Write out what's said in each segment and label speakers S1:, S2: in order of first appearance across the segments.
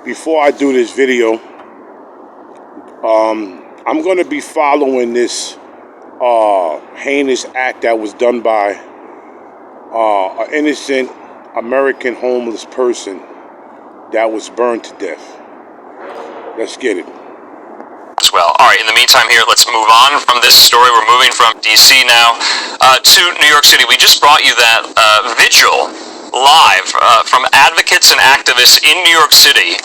S1: Before I do this video, I'm going to be following this heinous act that was done by an innocent American homeless person that was burned to death. Let's get it.
S2: As well. All right, in the meantime here, let's move on from this story. We're moving from D.C. now to New York City. We just brought you that vigil live from advocates and activists in New York City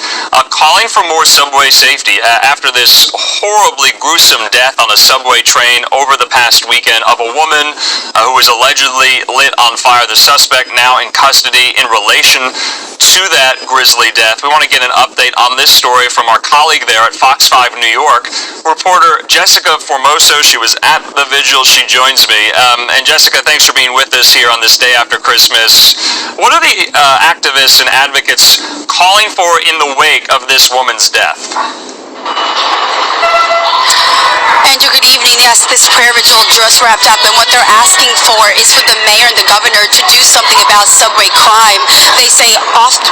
S2: calling for more subway safety after this horribly gruesome death on a subway train over the past weekend of a woman who was allegedly lit on fire. The suspect now in custody in relation to that grisly death. We want to get an update on this story from our colleague there at Fox 5 New York, reporter Jessica Formoso. She was at the vigil. She joins me. And Jessica, thanks for being with us here on this day after Christmas. What are the activists and advocates calling for in the wake of this woman's death?
S3: Andrew, good evening. Yes, this prayer ritual just wrapped up, and what they're asking for is for the mayor and the governor to do something about subway crime. They say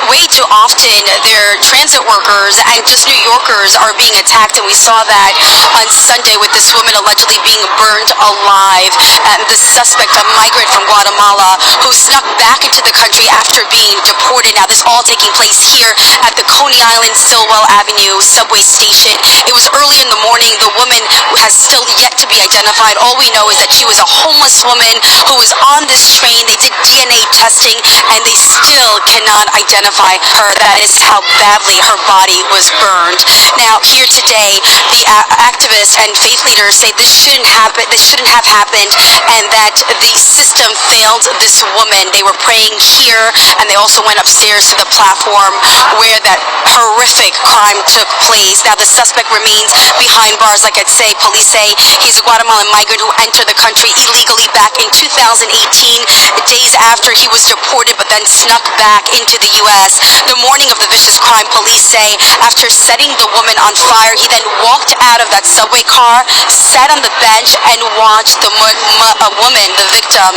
S3: way too often their transit workers and just New Yorkers are being attacked, and we saw that on Sunday with this woman allegedly being burned alive, and the suspect, a migrant from Guatemala, who snuck back into the country after being deported. Now, this all taking place here at the Coney Island Stillwell Avenue subway station. It was early in the morning. The woman has still yet to be identified. All we know is that she was a homeless woman who was on this train. They did DNA testing, and they still cannot identify her. That is how badly her body was burned. Now, here today, the activists and faith leaders say this shouldn't happen. This shouldn't have happened, and that the system failed this woman. They were praying here, and they also went upstairs to the platform where that horrific crime took place. Now, the suspect remains behind bars. Like I'd say, police say he's a Guatemalan migrant who entered the country illegally back in 2018, days after he was deported, but then snuck back into the U.S. The morning of the vicious crime, police say, after setting the woman on fire, he then walked out of that subway car, sat on the bench, and watched the woman, the victim,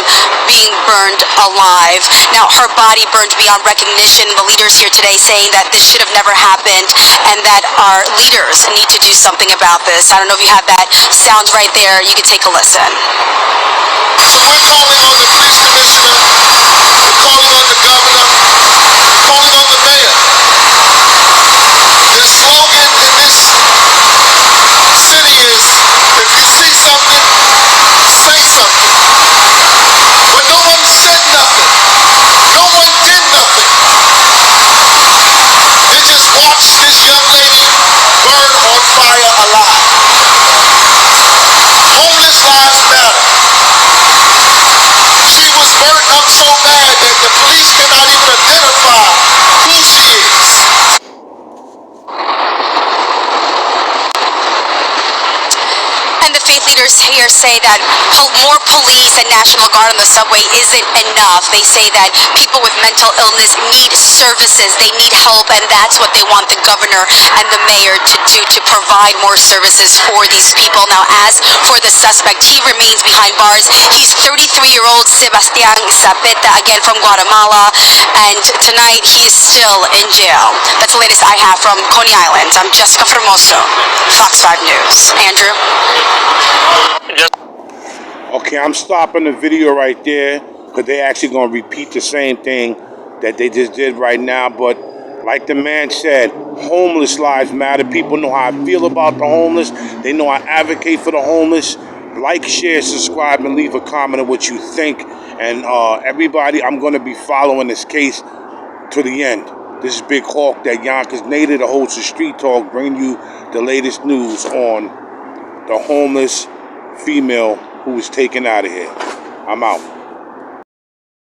S3: being burned alive. Now, her body burned beyond recognition. The leaders here today saying that this should have never happened, and that our leaders need to do something about this. I don't know if you have that sound right there. You can take a listen.
S4: So we're calling on the police commissioner, we're calling on the governor, we're calling on the mayor. The slogan in this city is, if you see something, say something. But no one said nothing. No one did nothing. They just watched this young lady burn on fire alive. Homeless lives matter. She was burnt up so bad that the police cannot even identify who she is.
S3: And the faith leaders here say that more police and National Guard on the subway isn't enough. They say that people with mental illness need services, they need help, and that's what they want the governor and the mayor to do, to provide more services for these people. Now, as for the suspect, he remains behind bars. He's 33-year-old Sebastian Zapeta, again from Guatemala, and tonight he is still in jail. That's the latest I have from Coney Island. I'm Jessica Formoso, Fox 5 News. Andrew?
S1: Okay, I'm stopping the video right there because they're actually going to repeat the same thing that they just did right now. But like the man said, homeless lives matter. People know how I feel about the homeless. They know I advocate for the homeless. Like, share, subscribe, and leave a comment on what you think. And everybody, I'm going to be following this case to the end. This is Big Hawk, that Yonkers native, the host of Street Talk, bringing you the latest news on the homeless female who was taken out of here. I'm out.